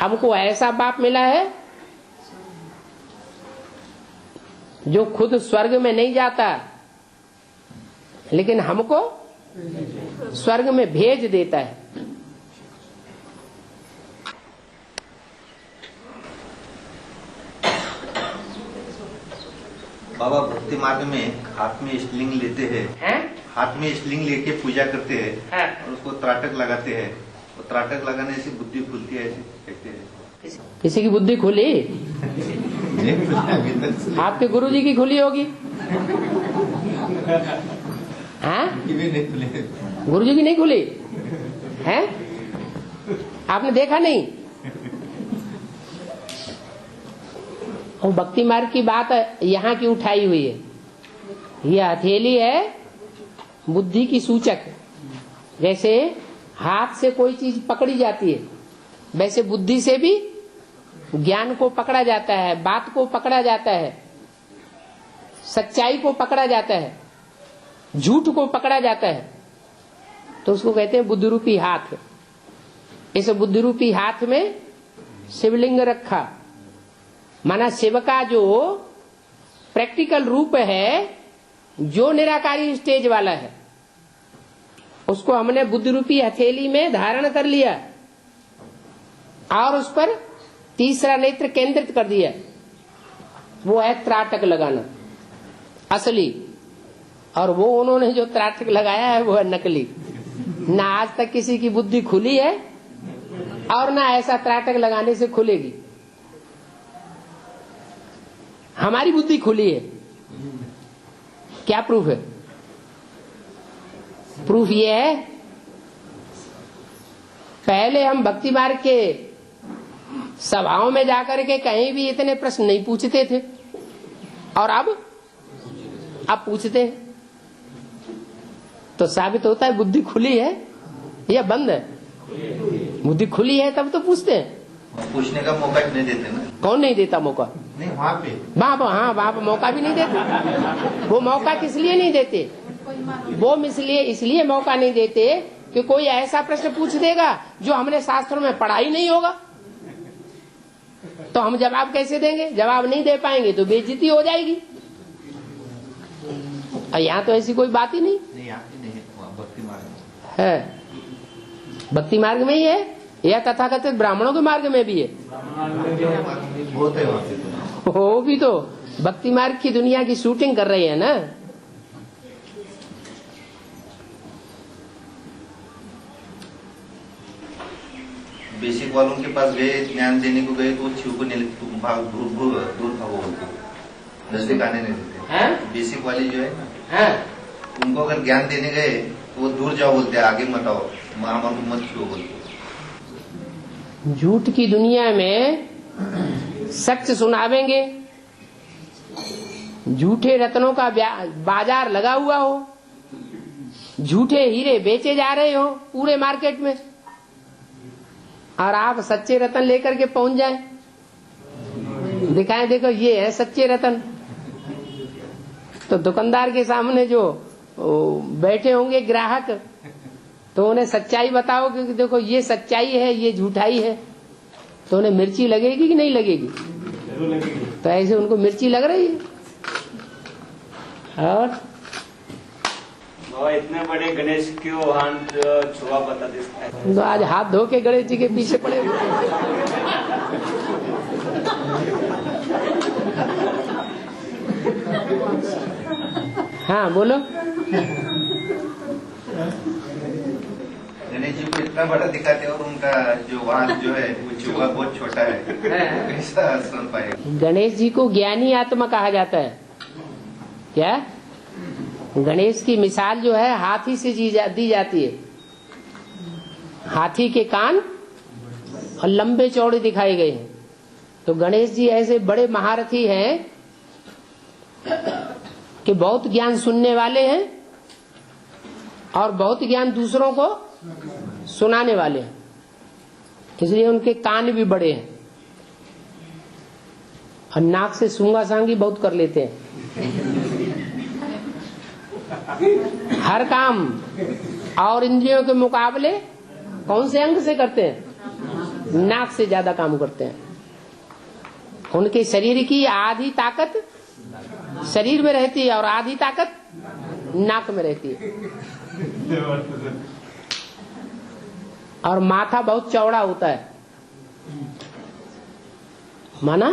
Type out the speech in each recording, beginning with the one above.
हमको ऐसा बाप मिला है जो खुद स्वर्ग में नहीं जाता, लेकिन हमको स्वर्ग में भेज देता है। बाबा भक्ति मार्ग में हाथ में स्लिंग लेते हैं, हाथ में स्लिंग लेके पूजा करते हैं और उसको त्राटक लगाते हैं। वो त्राटक लगाने से बुद्धि खुलती है, ऐसे कहते हैं। किसी की बुद्धि खुली? आपके गुरुजी की खुली होगी। हाँ, गुरुजी की नहीं खुली है? आपने देखा नहीं? वो भक्ति मार्ग की बात यहाँ की उठाई हुई है। यह हथेली है बुद्धि की सूचक। जैसे हाथ से कोई चीज पकड़ी जाती है, वैसे बुद्धि से भी ज्ञान को पकड़ा जाता है, बात को पकड़ा जाता है, सच्चाई को पकड़ा जाता है, झूठ को पकड़ा जाता है। तो उसको कहते हैं बुद्धि रूपी हाथ। इस बुद्धि रूपी हाथ में शिवलिंग रखा, माना शिव का जो प्रैक्टिकल रूप है, जो निराकारी स्टेज वाला है, उसको हमने बुद्धि रूपी हथेली में धारण कर लिया और उस पर तीसरा नेत्र केंद्रित कर दिया। वो है त्राटक लगाना असली, और वो उन्होंने जो त्राटक लगाया है वो है नकली। ना आज तक किसी की बुद्धि खुली है और ना ऐसा त्राटक लगाने से खुलेगी। हमारी बुद्धि खुली है। क्या प्रूफ है? प्रूफ ये है, पहले हम भक्ति मार्ग के सभाओं में जाकर के कहीं भी इतने प्रश्न नहीं पूछते थे, और अब पूछते हैं। तो साबित होता है बुद्धि खुली है या बंद है। बुद्धि खुली है तब तो पूछते हैं। पूछने का मौका नहीं देते ना। कौन नहीं देता मौका? नहीं, वहाँ पे वहाँ पे मौका भी नहीं देते। वो मौका किस लिए नहीं देते? वो इसलिए मौका नहीं देते कि कोई ऐसा प्रश्न पूछ देगा जो हमने शास्त्रों में पढ़ा ही नहीं होगा, तो हम जवाब कैसे देंगे? जवाब नहीं दे पाएंगे तो बेइज्जती हो जाएगी। और यहाँ तो ऐसी कोई बात ही नहीं भक्ति मार्ग है। भक्ति मार्ग में ही है या तथाकथित ब्राह्मणों के मार्ग में भी है? वो भी तो भक्ति मार्ग की दुनिया की शूटिंग कर रही है ना। बेसिक वालों के पास गए, ज्ञान देने को गए तो शिव को दूर भागो बोलते, नजदीक आने नहीं देते। बेसिक वाले जो है ना, उनको अगर ज्ञान देने गए तो वो दूर जाओ बोलते हैं, आगे मत आओ, हमारे को मत छुओ बोलते। झूठ की दुनिया में सच सुनावेंगे, झूठे रत्नों का बाजार लगा हुआ हो, झूठे हीरे बेचे जा रहे हो पूरे मार्केट में, और आप सच्चे रत्न लेकर के पहुंच जाएं, दिखाएं देखो ये है सच्चे रत्न। तो दुकानदार के सामने जो बैठे होंगे ग्राहक, तो उन्हें सच्चाई बताओ कि देखो ये सच्चाई है, ये झूठाई है, तो उन्हें मिर्ची लगेगी कि नहीं लगेगी? तो ऐसे उनको मिर्ची लग रही है। और इतने बड़े गणेश क्यों हाथ छुआ पता दिखता तो आज हाथ धो के गणेश जी के पीछे पड़े हुए। हाँ बोलो। गणेश जी को इतना बड़ा दिखाते और उनका जो हाथ जो है वो चूहा बहुत छोटा है, कैसा सुन पाएगा? गणेश जी को ज्ञानी आत्मा कहा जाता है। क्या? गणेश की मिसाल जो है हाथी से दी जाती है। हाथी के कान और लंबे चौड़े दिखाए गए हैं। तो गणेश जी ऐसे बड़े महारथी हैं कि बहुत ज्ञान सुनने वाले हैं और बहुत ज्ञान दूसरों को सुनाने वाले हैं, इसलिए उनके कान भी बड़े हैं और नाक से सूंगा सांगी बहुत कर लेते हैं। हर काम और इंद्रियों के मुकाबले कौन से अंग से करते हैं? नाक से ज्यादा काम करते हैं। उनके शरीर की आधी ताकत शरीर में रहती है और आधी ताकत नाक में रहती है। और माथा बहुत चौड़ा होता है, माना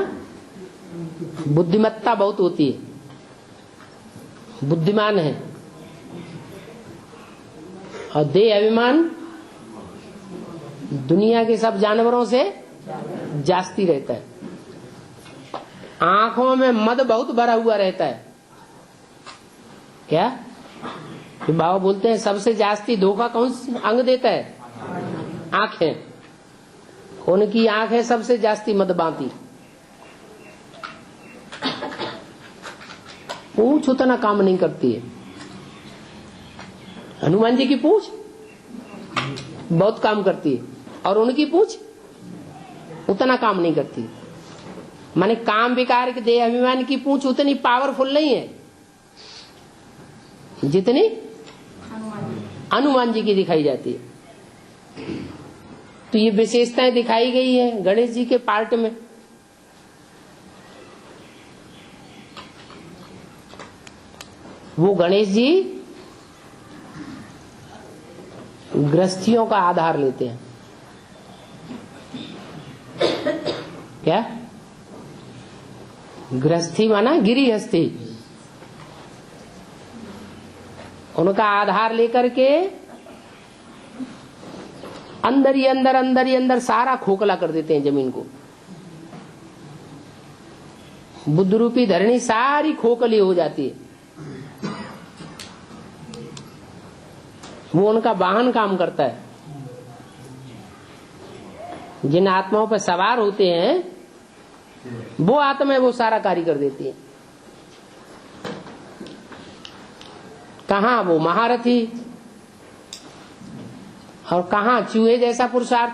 बुद्धिमत्ता बहुत होती है, बुद्धिमान है। और देह अभिमान दुनिया के सब जानवरों से जास्ती रहता है। आंखों में मद बहुत भरा हुआ रहता है। क्या कि बाबा बोलते हैं सबसे जास्ती धोखा कौन सा अंग देता है? आंखें। उनकी आंखें सबसे जास्ती मद बांधी। पूंछ उतना काम नहीं करती है। हनुमान जी की पूंछ बहुत काम करती है और उनकी पूंछ उतना काम नहीं करती। माने काम विकार के देह अभिमान की पूंछ उतनी पावरफुल नहीं है जितनी हनुमान जी की दिखाई जाती है। तो ये विशेषताएं दिखाई गई है गणेश जी के पार्ट में। वो गणेश जी गृहस्थियों का आधार लेते हैं। क्या? गृहस्थी माना गिरिहस्थी। उनका आधार लेकर के अंदर ही अंदर सारा खोखला कर देते हैं जमीन को। बुद्ध रूपी धरणी सारी खोखली हो जाती है। वो उनका वाहन काम करता है। जिन आत्माओं पर सवार होते हैं वो आत्मा वो सारा कार्य कर देती है। कहाँ वो महारथी और कहाँ चूहे जैसा पुरुषार्थ।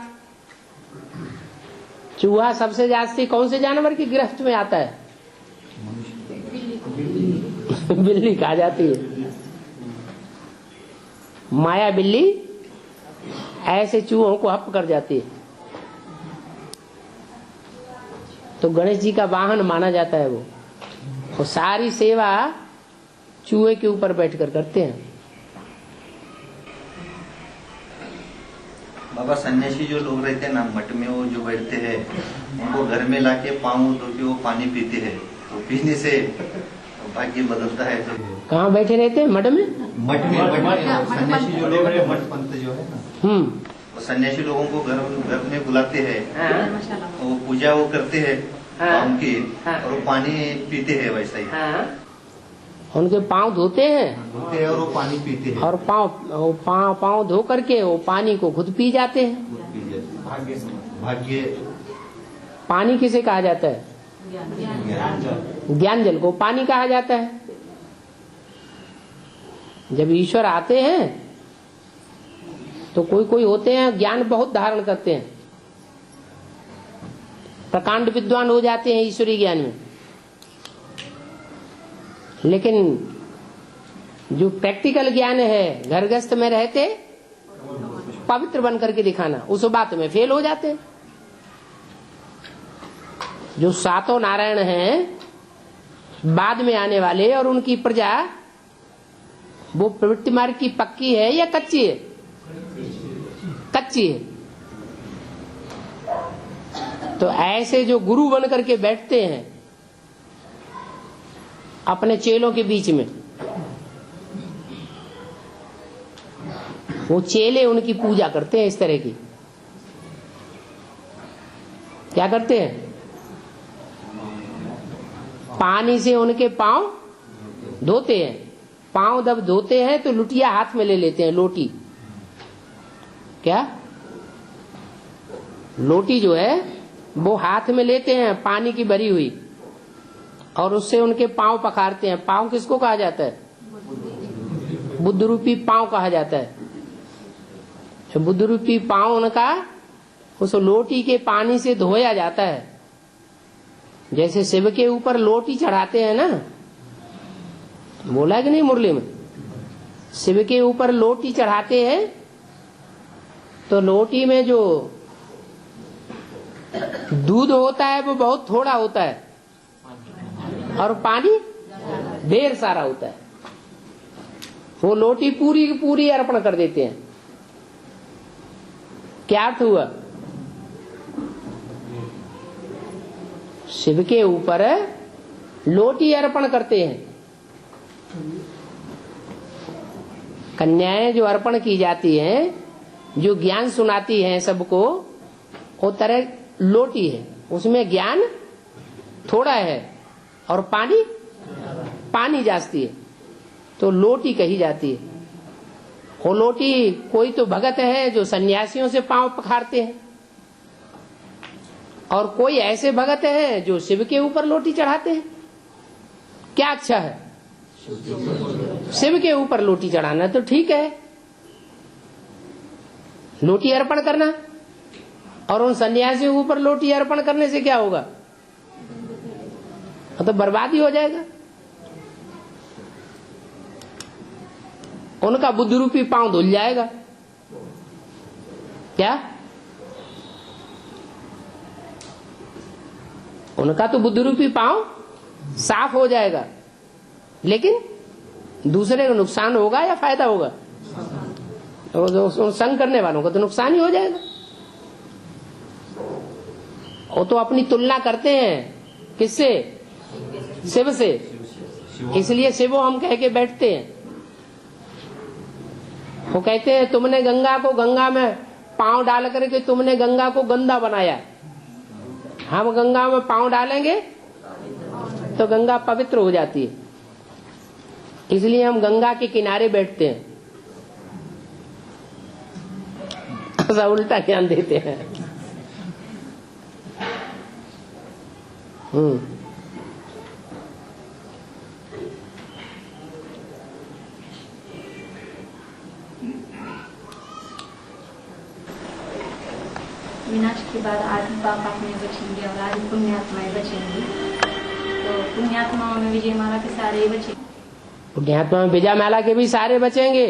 चूहा सबसे जास्ती कौन से जानवर की गिरफ्त में आता है? बिल्ली खा जाती है। माया बिल्ली ऐसे चूहों को हप कर जाती है। तो गणेश जी का वाहन माना जाता है वो सारी सेवा चूहे के ऊपर बैठकर करते हैं। बाबा सन्यासी जो लोग रहते हैं ना मठ में, वो जो बैठते हैं उनको घर में लाके पाँव धो के वो पानी पीते हैं। वो पीने से भाग्य बदलता है। तो कहाँ बैठे रहते हैं? मठ में। मठ में सन्यासी जो लोग हैं, मठ पंथ जो है ना, वो सन्यासी लोगों को घर में बुलाते हैं। वो पूजा वो करते हैं पाँव की, और वो पानी पीते हैं। वैसा ही उनके पाँव धोते हैं और वो पानी पीते हैं। और पाँव धो करके वो पानी को खुद पी जाते हैं। भाग्य। पानी किसे कहा जाता है? ज्ञान जल को पानी कहा जाता है। जब ईश्वर आते हैं तो कोई होते हैं ज्ञान बहुत धारण करते हैं, प्रकांड विद्वान हो जाते हैं ईश्वरीय ज्ञान में। लेकिन जो प्रैक्टिकल ज्ञान है घर गृहस्थ में रहते पवित्र बन करके दिखाना, उस बात में फेल हो जाते हैं। जो सातों नारायण हैं बाद में आने वाले और उनकी प्रजा, वो प्रवृत्ति मार्ग की पक्की है या कच्ची है? कच्ची है। तो ऐसे जो गुरु बन करके बैठते हैं अपने चेलों के बीच में, वो चेले उनकी पूजा करते हैं इस तरह की। क्या करते हैं? पानी से उनके पांव धोते हैं। पांव जब धोते हैं तो लुटिया हाथ में ले लेते हैं, लोटी। क्या? लोटी जो है वो हाथ में लेते हैं पानी की भरी हुई, और उससे उनके पांव पखारते हैं। पांव किसको कहा जाता है? बुद्ध रूपी पांव कहा जाता है। तो बुद्ध रूपी पांव उनका उस लोटी के पानी से धोया जाता है। जैसे शिव के ऊपर लोटी चढ़ाते हैं ना, बोला कि नहीं मुरली में? शिव के ऊपर लोटी चढ़ाते हैं तो लोटी में जो दूध होता है वो बहुत थोड़ा होता है और पानी ढेर सारा होता है। वो लोटी पूरी की पूरी अर्पण कर देते हैं। क्या अर्थ हुआ? शिव के ऊपर लोटी अर्पण करते हैं। कन्याएं जो अर्पण की जाती हैं, जो ज्ञान सुनाती हैं सबको, वो तरह लोटी है, उसमें ज्ञान थोड़ा है और पानी जास्ती है, तो लोटी कही जाती है। वो लोटी कोई तो भगत है जो सन्यासियों से पांव पखारते हैं, और कोई ऐसे भगत है जो शिव के ऊपर लोटी चढ़ाते हैं। क्या अच्छा है? शिव के ऊपर लोटी चढ़ाना तो ठीक है, लोटी अर्पण करना। और उन सन्यासियों के ऊपर लोटी अर्पण करने से क्या होगा? तो बर्बादी हो जाएगा। उनका बुद्धि रूपी पांव धुल जाएगा। क्या? उनका तो बुद्धि रूपी पांव साफ हो जाएगा, लेकिन दूसरे को नुकसान होगा या फायदा होगा? तो संग करने वालों को तो नुकसान ही हो जाएगा। वो तो अपनी तुलना करते हैं किससे? शिव से। इसलिए शिवो हम कह के बैठते हैं। वो कहते हैं तुमने गंगा को, गंगा में पांव डाल करके तुमने गंगा को गंदा बनाया। हम गंगा में पांव डालेंगे तो गंगा पवित्र हो जाती है। इसलिए हम गंगा के किनारे बैठते हैं। ऐसा उल्टा ज्ञान देते हैं। विनाश के बाद आदि पाप आत्माएं बचेंगे और आदि पुण्यात्माएं बचेंगी। तो पुण्यात्माओं में विजय माला के सारे बचेंगे। पुण्यात्मा में विजय माला के भी सारे बचेंगे,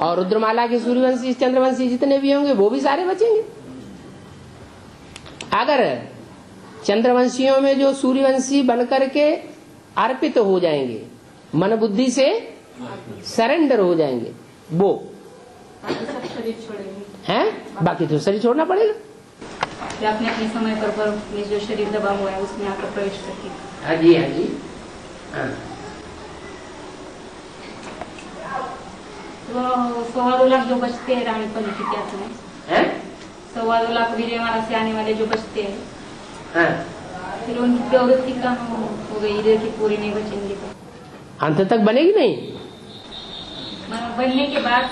और रुद्रमाला के सूर्यवंशी चंद्रवंशी जितने भी होंगे वो भी सारे बचेंगे। अगर चंद्रवंशियों में जो सूर्यवंशी बनकर के अर्पित हो जाएंगे, मन बुद्धि से सरेंडर हो जाएंगे, वो शरीर छोड़ेंगे हैं, बाकी तो शरीर छोड़ना पड़ेगा। अपने अपने समय पर में जो शरीर दबा हुआ है उसमें आकर प्रवेश करके। हाँ जी, हाँ जी, हाँ। वो 2.25 लाख जो बचते हैं रानी पली की क्या समय 2.25 लाख विजय माला से आने वाले जो बचते हैं, हाँ। फिर उनकी प्रवृत्ति का हो गई इधर की पूरी नहीं बचेंगे तो अंत तक बनेगी नहीं। बनने के बाद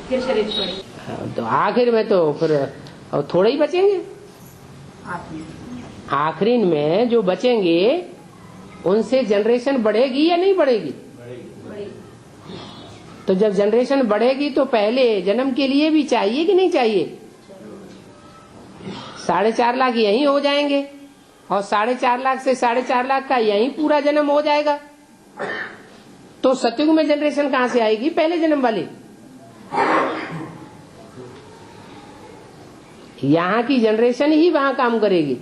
फिर शरीर छोड़ेंगे। हाँ, तो आखिर में तो फिर थोड़े ही बचेंगे। आखिरी में जो बचेंगे उनसे जनरेशन बढ़ेगी या नहीं बढ़ेगी? तो जब जनरेशन बढ़ेगी तो पहले जन्म के लिए भी चाहिए कि नहीं चाहिए? 4.5 लाख यहीं हो जाएंगे, और 4.5 लाख से 4.5 लाख का यहीं पूरा जन्म हो जाएगा। तो सतयुग में जनरेशन कहाँ से आएगी? पहले जन्म वाली। यहाँ की जनरेशन ही वहाँ काम करेगी,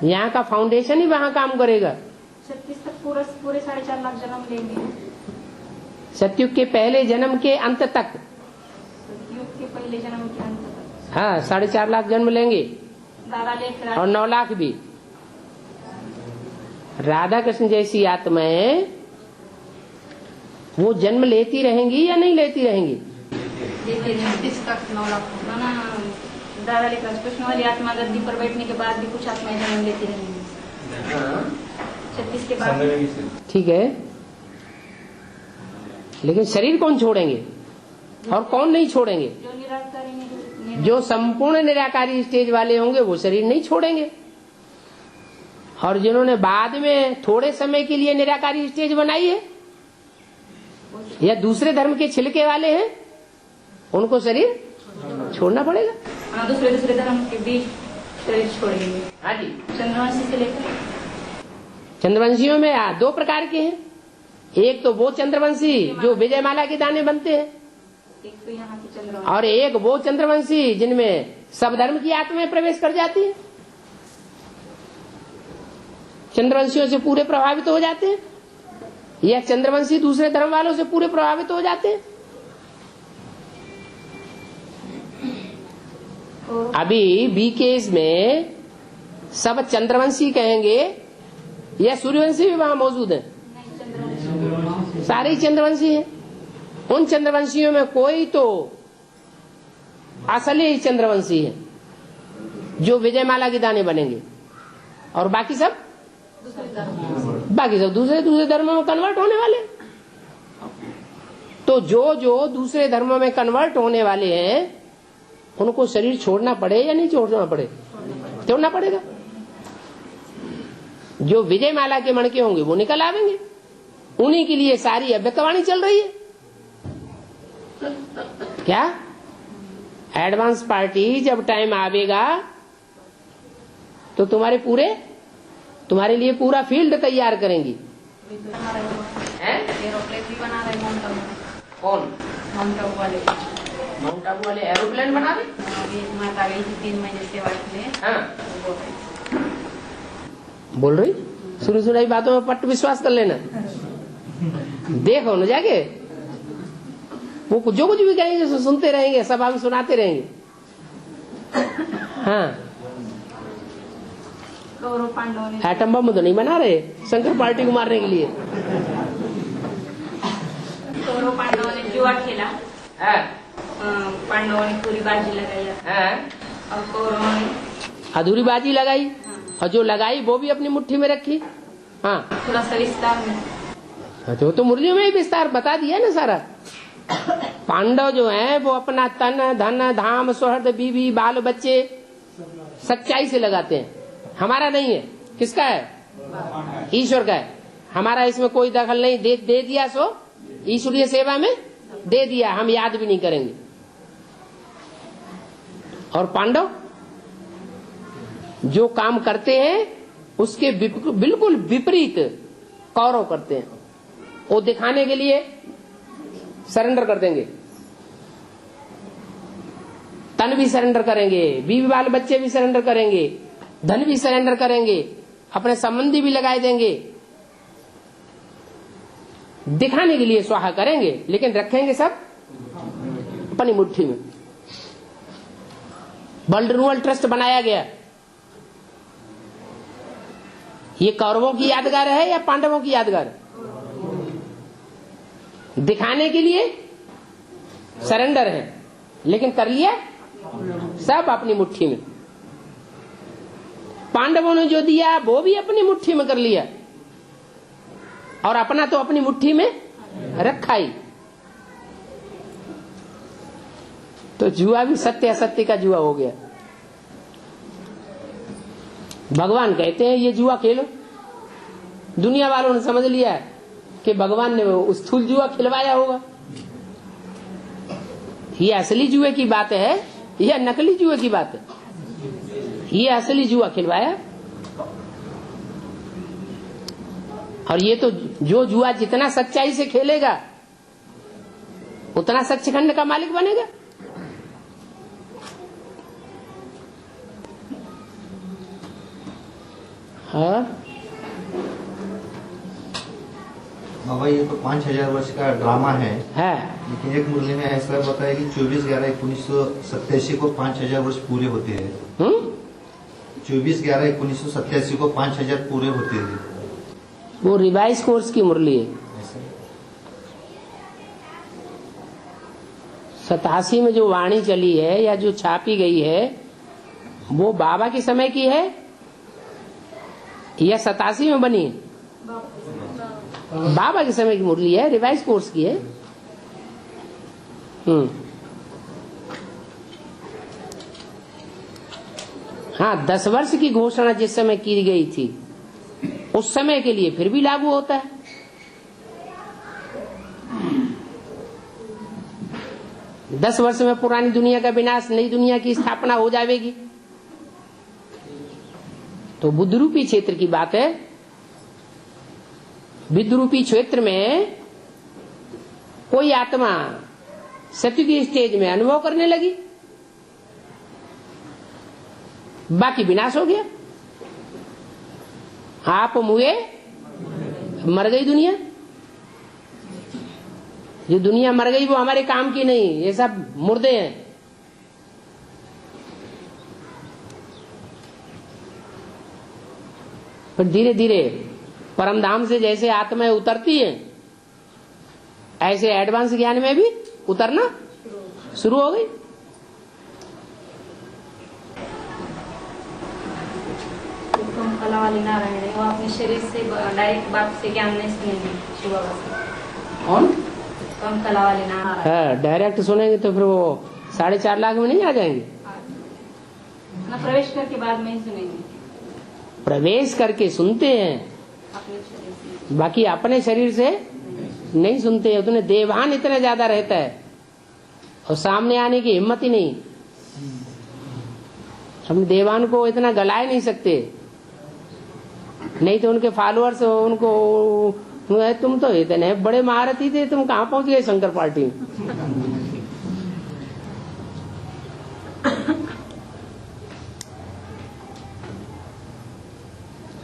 यहाँ का फाउंडेशन ही वहाँ काम करेगा। 36 तक पूरे 4.5 लाख जन्म लेंगे। सतयुग के पहले जन्म के अंत तक। सतयुग के पहले जन्म के अंत तक। हाँ, 4.5 लाख जन्म लेंगे, और 9 लाख भी। राधा कृष्ण जैसी आत्माएं वो जन्म लेती रहेंगी या नहीं लेती रहेंगी? कृष्ण वाली आत्मा गद्दी पर बैठने के बाद भी कुछ आत्माएं जन्म लेती रहेंगी 36 के बाद। ठीक है, लेकिन शरीर कौन छोड़ेंगे और कौन नहीं छोड़ेंगे? जो निराकारी, जो संपूर्ण निराकारी स्टेज वाले होंगे वो शरीर नहीं छोड़ेंगे, और जिन्होंने बाद में थोड़े समय के लिए निराकारी स्टेज बनाई है या दूसरे धर्म के छिलके वाले हैं, उनको शरीर छोड़ना पड़ेगा। दूसरे धर्म के बीच शरीर छोड़ेंगे। हाँ जी। चंद्रवंशी से लेकर चंद्रवंशियों में 2 प्रकार के हैं। एक तो वो चंद्रवंशी जो विजयमाला के दाने बनते हैं, एक तो यहाँ की चंद्रवंशी और एक वो चंद्रवंशी जिनमें सब धर्म की आत्माएं प्रवेश कर जाती है, चंद्रवंशियों से पूरे प्रभावित हो जाते हैं, या चंद्रवंशी दूसरे धर्म वालों से पूरे प्रभावित हो जाते हैं। अभी बी केस में सब चंद्रवंशी कहेंगे या सूर्यवंशी भी वहां मौजूद है? सारे ही चंद्रवंशी हैं। उन चंद्रवंशियों में कोई तो असली चंद्रवंशी है जो विजयमाला के दाने बनेंगे, और बाकी सब दूसरे धर्मों में कन्वर्ट होने वाले। तो जो दूसरे धर्मों में कन्वर्ट होने वाले हैं उनको शरीर छोड़ना पड़े या नहीं छोड़ना पड़े? छोड़ना पड़ेगा। जो विजयमाला के मणके होंगे वो निकल आवेंगे, उन्हीं के लिए सारी अभ्यक्तवाणी चल रही है। क्या एडवांस पार्टी जब टाइम आवेगा तो तुम्हारे लिए पूरा फील्ड तैयार करेंगी। एरोप्लेन भी बना रहे कौन? माउंट आबू वाले एरोप्लेन बना रहे? माता गई थी 3 महीने सेवा के लिए। हाँ। बोल रही सुनी बातों में पट्ट विश्वास कर लेना। देखो न जाके वो जो कुछ भी कहेंगे सुनते रहेंगे, सब हम सुनाते रहेंगे। हाँ, कौरव पांडवों ने एटम बम तो नहीं बना रहे शंकर पार्टी को मारने के लिए। कौरव पांडवों ने जुआ खेला, पांडवों ने पूरी बाजी लगाई और कौरवों ने अधूरी बाजी लगाई, और जो लगाई वो भी अपनी मुट्ठी में रखी। हाँ, थोड़ा सा विस्तार में तो मुरली में ही विस्तार बता दिया ना सारा। पांडव जो हैं वो अपना तन धन धाम सुहृद बीवी बाल बच्चे सच्चाई से लगाते हैं। हमारा नहीं है, किसका है? ईश्वर का है। हमारा इसमें कोई दखल नहीं। दे दिया सो ईश्वरीय सेवा में दे दिया, हम याद भी नहीं करेंगे। और पांडव जो काम करते हैं उसके बिल्कुल विपरीत कौरव करते हैं। वो दिखाने के लिए सरेंडर कर देंगे, तन भी सरेंडर करेंगे, बीवी बाल बच्चे भी सरेंडर करेंगे, धन भी सरेंडर करेंगे, अपने संबंधी भी लगाए देंगे, दिखाने के लिए स्वाहा करेंगे, लेकिन रखेंगे सब अपनी मुट्ठी में। वर्ल्ड रिन्यूअल ट्रस्ट बनाया गया, ये कौरवों की यादगार है या पांडवों की यादगार? दिखाने के लिए सरेंडर है, लेकिन कर लिया सब अपनी मुट्ठी में। पांडवों ने जो दिया वो भी अपनी मुट्ठी में कर लिया, और अपना तो अपनी मुट्ठी में रखा ही। तो जुआ भी सत्य असत्य का जुआ हो गया। भगवान कहते हैं ये जुआ खेलो। दुनिया वालों ने समझ लिया कि भगवान ने वो स्थूल जुआ खिलवाया होगा। ये असली जुए की बात है या नकली जुए की बात है? ये असली जुआ खिलवाया। और ये तो जो जुआ जितना सच्चाई से खेलेगा उतना सच्चिखंड का मालिक बनेगा। हाँ बाबा, ये तो 5000 वर्ष का ड्रामा है, लेकिन एक मुरली में ऐसा बताया कि 24/11/1987 को 5000 वर्ष पूरे होते हैं। 24/11/1987 को 5000 पूरे होते हैं। वो रिवाइज कोर्स की मुरली है। 87 में जो वाणी चली है या जो छापी गई है वो बाबा के समय की है या 87 में बनी है? बाबा के समय की मुरली है, रिवाइज कोर्स की है। हाँ, 10 वर्ष की घोषणा जिस समय की गई थी उस समय के लिए फिर भी लागू होता है। दस वर्ष में पुरानी दुनिया का विनाश, नई दुनिया की स्थापना हो जाएगी। तो बुद्ध रूपी क्षेत्र की बात है। बुद्ध रूपी क्षेत्र में कोई आत्मा सत्य की स्टेज में अनुभव करने लगी, बाकी विनाश हो गया। आप मुए मर गई दुनिया। जो दुनिया मर गई वो हमारे काम की नहीं, ये सब मुर्दे हैं। फिर धीरे धीरे परमधाम से जैसे आत्माएं उतरती हैं, ऐसे एडवांस ज्ञान में भी उतरना शुरू हो गई। कला वाली नारायण है, वो अपने शरीर से डायरेक्ट बात से ज्ञान नहीं सुनेंगे शिव बाबा से। कौन? कम कला वाली नारायण है, डायरेक्ट सुनेंगे तो फिर वो 4.5 लाख में नहीं आ जाएंगे। ना प्रवेश करके बाद में ही सुनेंगे। प्रवेश करके सुनते हैं, अपने शरीर से। बाकी अपने शरीर से नहीं सुनते। उतने देवान इतना ज्यादा रहता है और सामने आने की हिम्मत ही नहीं। हम देवान को इतना गला नहीं सकते, नहीं तो उनके फॉलोअर्स उनको तुम तो इतने बड़े महारथी थे, तुम कहाँ पहुंच गए शंकर पार्टी में।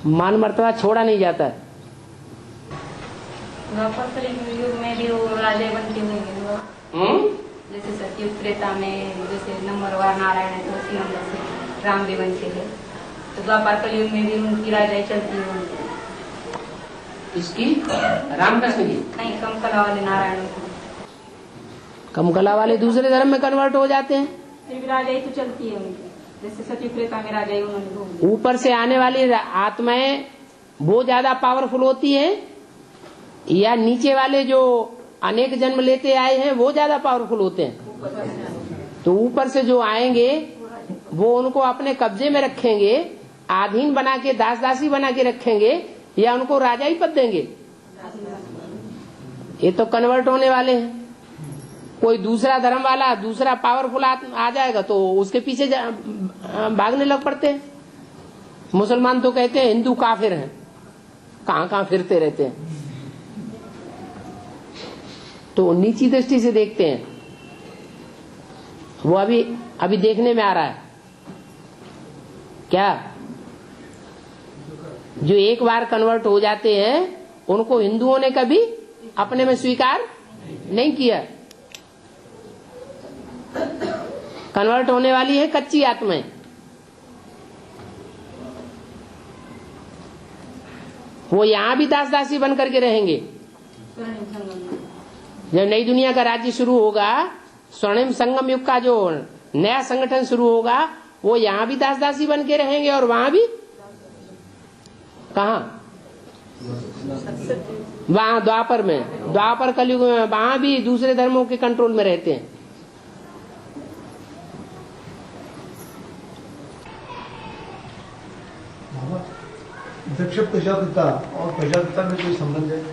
मान मर्तबा छोड़ा नहीं जाता है। युग में भी वो राजा बनते होंगे, जैसे सतयुग त्रेता में जैसे नंबरवार नारायण है तो उसी नंबर से राम भी बनते हैं, तो द्वापर कलयुग में भी उनकी राजाई चलती होंगी। इसकी रामकृष्ण की नहीं, कम कला वाले नारायण कम कला वाले दूसरे धर्म में कन्वर्ट हो जाते हैं, फिर भी राजाई तो चलती है उनकी। जैसे सतयुग त्रेता में राजाई उन्होंने ऊपर से आने वाली आत्माएं वो ज्यादा पावरफुल होती हैं या नीचे वाले जो अनेक जन्म लेते आए हैं वो ज्यादा पावरफुल होते हैं। तो ऊपर से जो आएंगे वो उनको अपने कब्जे में रखेंगे, आधीन बना के दास दासी बना के रखेंगे या उनको राजा ही पद देंगे। ये तो कन्वर्ट होने वाले हैं। कोई दूसरा धर्म वाला दूसरा पावरफुल आ जाएगा तो उसके पीछे भागने लग पड़ते हैं। मुसलमान तो कहते हैं हिंदू काफिर हैं, कहां कहां फिरते रहते हैं। तो नीची दृष्टि से देखते हैं, वो अभी देखने में आ रहा है। क्या जो एक बार कन्वर्ट हो जाते हैं उनको हिंदुओं ने कभी अपने में स्वीकार नहीं किया। कन्वर्ट होने वाली है कच्ची आत्माएं। वो यहां भी दास दासी बन करके रहेंगे। जब नई दुनिया का राज्य शुरू होगा, स्वर्णिम संगम युग का जो नया संगठन शुरू होगा, वो यहाँ भी दास दासी बन के रहेंगे और वहां भी कहा, वहां द्वापर में, द्वापर कलयुग में वहां भी दूसरे धर्मों के कंट्रोल में रहते हैं। दक्ष प्रजापिता और प्रजापिता में कोई संबंध है?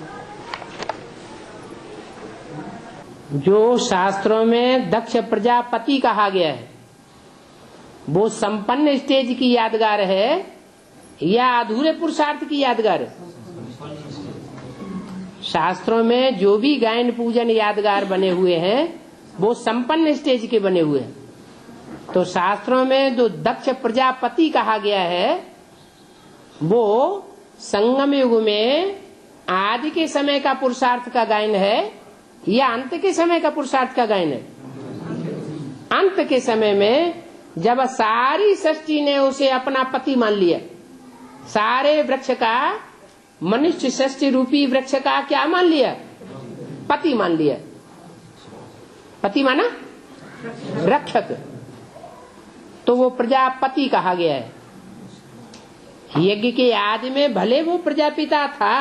जो शास्त्रों में दक्ष प्रजापति कहा गया है वो संपन्न स्टेज की यादगार है या अधूरे पुरुषार्थ की यादगार है? शास्त्रों में जो भी गायन पूजन यादगार बने हुए हैं वो संपन्न स्टेज के बने हुए हैं। तो शास्त्रों में जो दक्ष प्रजापति कहा गया है वो संगम युग में आदि के समय का पुरुषार्थ का गायन है या अंत के समय का पुरुषार्थ का गायन है? अंत के समय में जब सारी सृष्टि ने उसे अपना पति मान लिया, सारे वृक्ष का, मनुष्य सृष्टि रूपी वृक्ष का क्या मान लिया? पति मान लिया। पति माना रक्षक, तो वो प्रजापति कहा गया है। यज्ञ के आदि में भले वो प्रजापिता था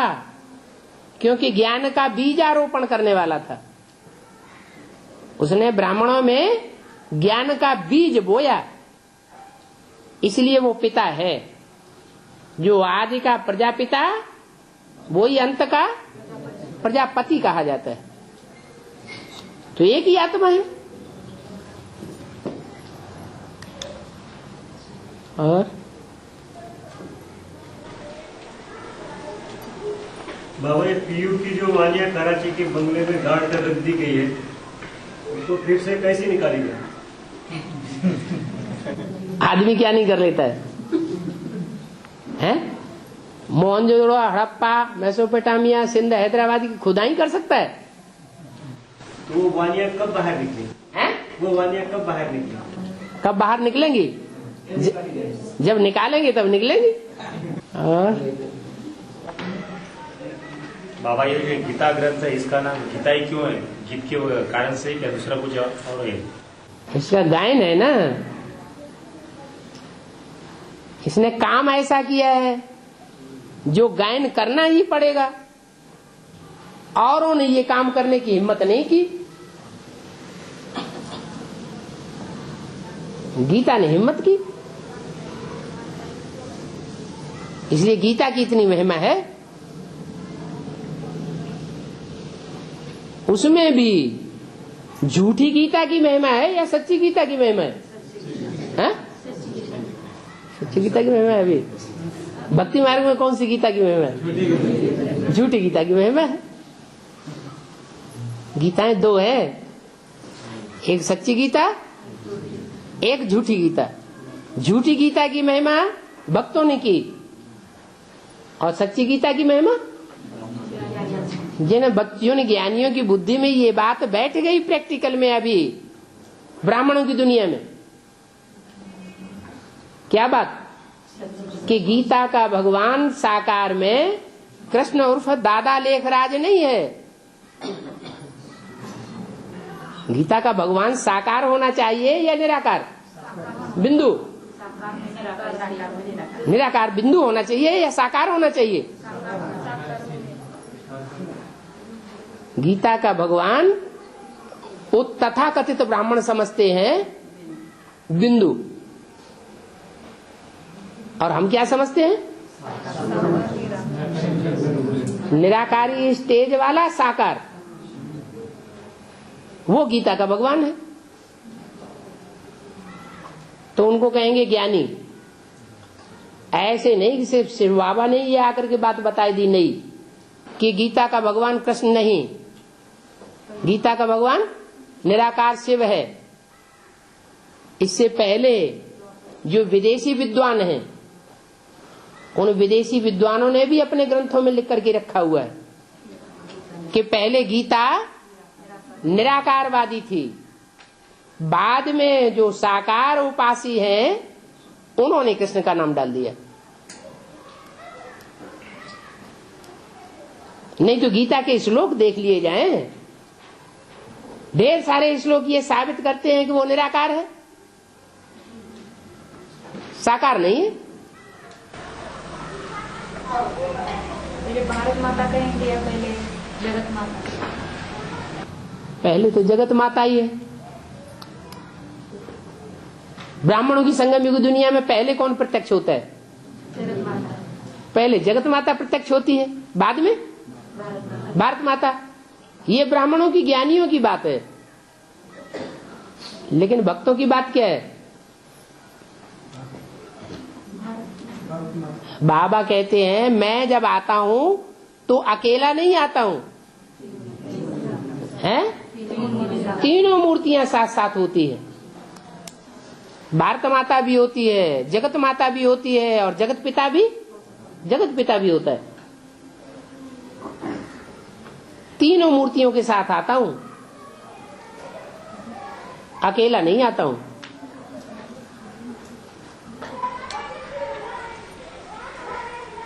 क्योंकि ज्ञान का बीज आरोपण करने वाला था, उसने ब्राह्मणों में ज्ञान का बीज बोया, इसलिए वो पिता है। जो आदि का प्रजापिता वही अंत का प्रजापति कहा जाता है। तो एक ही आत्मा है। और बाबा ये पीयू की जो वालिया कराची के बंगले में गाड़ कर रख दी गई है, उसको फिर से कैसे निकालेंगे? आदमी क्या नहीं कर लेता है, हैं? मोहनजोदड़ो, हड़प्पा, मेसोपोटामिया, सिंध, हैदराबाद की खुदाई कर सकता है। तो वो वानिया कब बाहर निकली? हैं? वो वानिया कब बाहर निकली? कब बाहर निकलेंगी? जब निकालेंगे तब निकलेंगी। और बाबा ये जो गीता ग्रंथ है इसका नाम गीता ही क्यों है? गीत के कारण से क्या दूसरा कुछ और है? इसका गायन है ना, इसने काम ऐसा किया है जो गायन करना ही पड़ेगा। औरों ने ये काम करने की हिम्मत नहीं की, गीता ने हिम्मत की। इसलिए गीता की इतनी महिमा है। उसमें भी झूठी गीता की महिमा है या सच्ची गीता की महिमा है? हाँ? सच्ची गीता की महिमा है। अभी भक्ति मार्ग में कौन सी गीता की महिमा है? झूठी गीता की महिमा है। गीताएं दो है, एक सच्ची गीता, एक झूठी गीता। झूठी गीता की महिमा भक्तों ने की और सच्ची गीता की महिमा जिन बच्चियों ने, ज्ञानियों की बुद्धि में ये बात बैठ गई प्रैक्टिकल में। अभी ब्राह्मणों की दुनिया में क्या बात कि गीता का भगवान साकार में कृष्ण उर्फ दादा लेखराज नहीं है। गीता का भगवान साकार होना चाहिए या निराकार? बिंदु निराकार बिंदु होना चाहिए या साकार होना चाहिए? गीता का भगवान वो तथाकथित ब्राह्मण समझते हैं बिंदु, और हम क्या समझते हैं? निराकारी स्टेज वाला साकार, वो गीता का भगवान है। तो उनको कहेंगे ज्ञानी। ऐसे नहीं कि सिर्फ शिव बाबा ने ये आकर के बात बताई दी, नहीं कि गीता का भगवान कृष्ण नहीं, गीता का भगवान निराकार शिव है। इससे पहले जो विदेशी विद्वान हैं, उन विदेशी विद्वानों ने भी अपने ग्रंथों में लिख करके रखा हुआ है कि पहले गीता निराकारवादी थी, बाद में जो साकार उपासी हैं उन्होंने कृष्ण का नाम डाल दिया। नहीं तो गीता के श्लोक देख लिए जाएं, ढेर सारे श्लोक ये साबित करते हैं कि वो निराकार है, साकार नहीं है। पहले भारत माता कहेंगे या पहले जगत माता? पहले तो जगत माता ही है। ब्राह्मणों की संगम युग दुनिया में पहले कौन प्रत्यक्ष होता है? जगत माता। पहले जगत माता प्रत्यक्ष होती है, बाद में भारत माता। ये ब्राह्मणों की, ज्ञानियों की बात है। लेकिन भक्तों की बात क्या है? बाबा कहते हैं मैं जब आता हूं तो अकेला नहीं आता हूं, हैं? तीनों मूर्तियां साथ साथ होती है। भारत माता भी होती है, जगत माता भी होती है, और जगत पिता भी होता है। तीनों मूर्तियों के साथ आता हूं, अकेला नहीं आता हूं।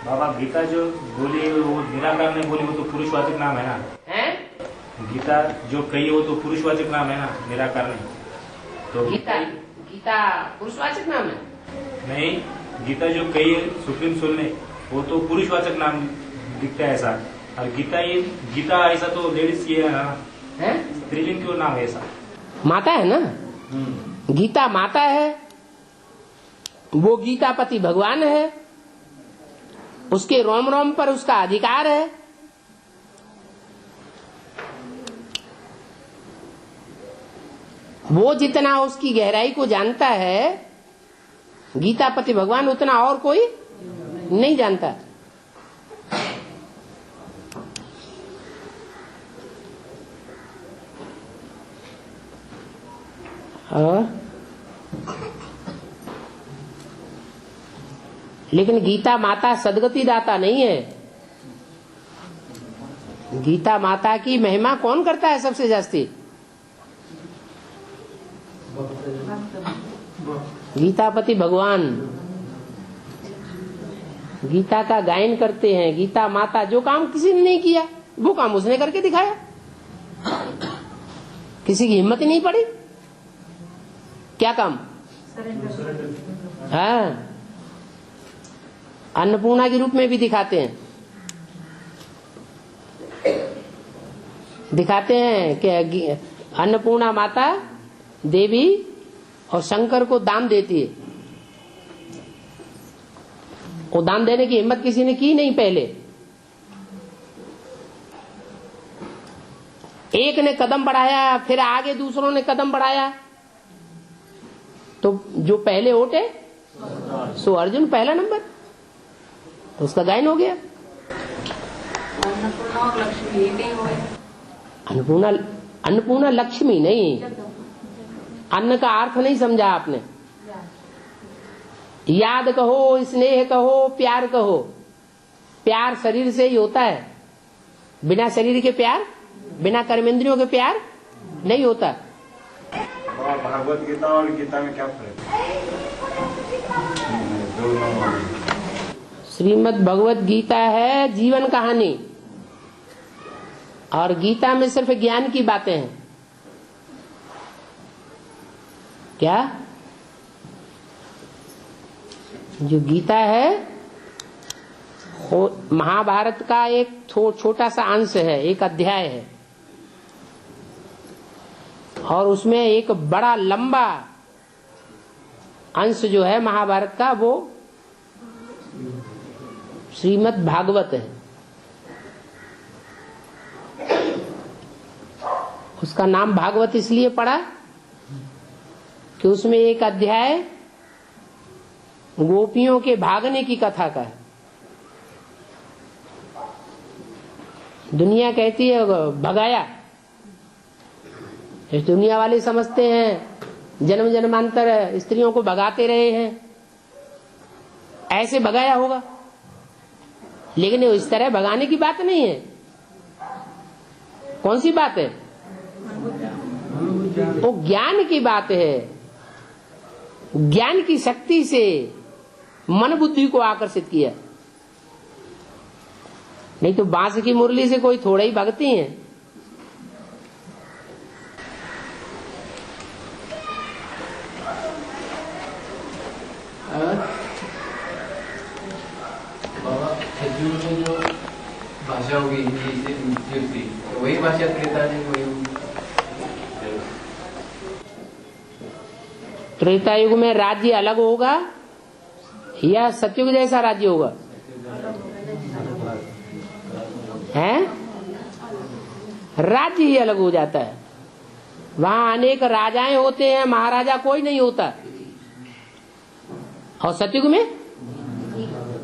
बाबा गीता जो बोली वो निराकार ने बोली, वो तो पुरुषवाचक नाम है ना? हैं? गीता जो कही वो तो पुरुषवाचक नाम है ना, निराकार नहीं। तो गीता पुरुषवाचक नाम है? नहीं, गीता जो कही है सुप्रीम सोल ने, वो तो पुरुषवाचक नाम दिखता है ऐसा। और गीता ऐसा तो लेडीज ये है ना, स्त्रीलिंग क्यों नाम है ऐसा? माता है ना, गीता माता है, वो गीतापति भगवान है, उसके रोम रोम पर उसका अधिकार है। वो जितना उसकी गहराई को जानता है गीतापति भगवान, उतना और कोई नहीं जानता। और लेकिन गीता माता सदगति दाता नहीं है। गीता माता की महिमा कौन करता है सबसे जास्ती? गीतापति भगवान गीता का गायन करते हैं। गीता माता जो काम किसी ने नहीं किया वो काम उसने करके दिखाया। किसी की हिम्मत ही नहीं पड़ी। क्या काम? हाँ, अन्नपूर्णा के रूप में भी दिखाते हैं। कि अन्नपूर्णा माता देवी और शंकर को दान देती है। वो दान देने की हिम्मत किसी ने की नहीं। पहले एक ने कदम बढ़ाया, फिर आगे दूसरों ने कदम बढ़ाया, तो जो पहले उठे सो अर्जुन पहला नंबर, तो उसका गायन हो गया। अन्नपूर्णा लक्ष्मी नहीं। अन्न का अर्थ नहीं समझा आपने। याद कहो, स्नेह कहो, प्यार कहो। प्यार शरीर से ही होता है। बिना शरीर के प्यार, बिना कर्मेंद्रियों के प्यार नहीं होता। भगवत गीता और गीता में क्या फर्क है? श्रीमद् भगवत गीता है जीवन कहानी, और गीता में सिर्फ ज्ञान की बातें हैं। क्या? जो गीता है वो महाभारत का एक छोटा सा अंश है, एक अध्याय है, और उसमें एक बड़ा लंबा अंश जो है महाभारत का वो श्रीमद् भागवत है। उसका नाम भागवत इसलिए पड़ा कि उसमें एक अध्याय गोपियों के भागने की कथा का है। दुनिया कहती है भगाया। इस दुनिया वाले समझते हैं जन्म जन्मांतर स्त्रियों को भगाते रहे हैं, ऐसे भगाया होगा, लेकिन इस तरह भगाने की बात नहीं है। कौन सी बात है? वो ज्ञान की बात है। ज्ञान की शक्ति से मन बुद्धि को आकर्षित किया। नहीं तो बांस की मुरली से कोई थोड़ा ही भगती है। जो भाषा होगी हिंदी से युक्ति, तो वही भाषा त्रेता जी वही होगी। त्रेता युग में राज्य अलग होगा या सतयुग जैसा राज्य होगा? हैं? राज्य ही अलग हो जाता है। वहां अनेक राजाएं होते हैं, महाराजा कोई नहीं होता। और सतयुग में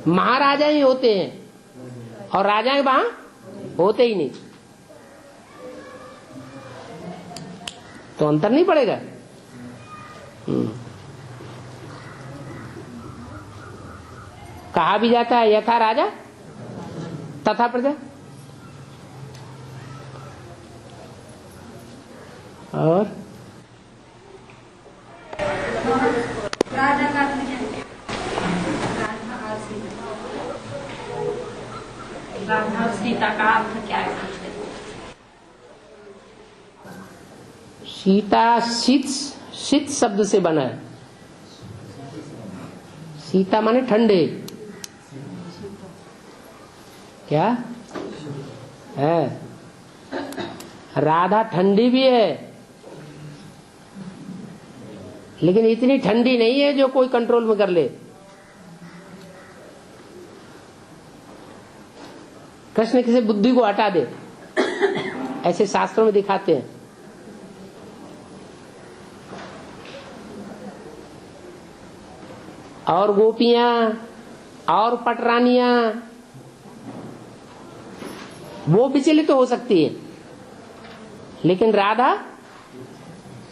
महाराजा ही होते हैं और राजाएं वहां होते ही नहीं। तो अंतर नहीं पड़ेगा। कहा भी जाता है यथा राजा तथा प्रजा। और राजा का राधा और सीता का अर्थ क्या है? सीता शीत शब्द से बना है। सीता माने ठंडे। क्या है? राधा ठंडी भी है, लेकिन इतनी ठंडी नहीं है जो कोई कंट्रोल में कर ले। कृष्ण किसी बुद्धि को हटा दे, ऐसे शास्त्रों में दिखाते हैं। और गोपियां और पटरानियां वो विचलित तो हो सकती है, लेकिन राधा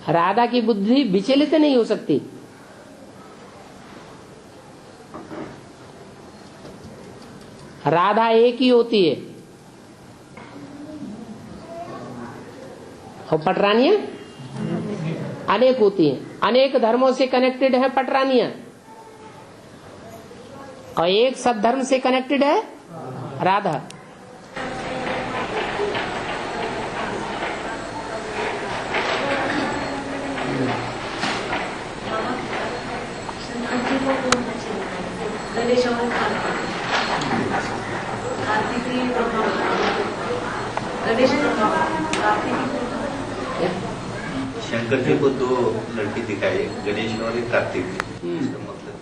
राधा की बुद्धि विचलित नहीं हो सकती। राधा एक ही होती है और पटरानियां अनेक होती हैं। अनेक धर्मों से कनेक्टेड है पटरानियां और एक सद्धर्म से कनेक्टेड है राधा। शंकर जी को दो लड़की दिखाई, गणेश और एक कार्तिक। इसका मतलब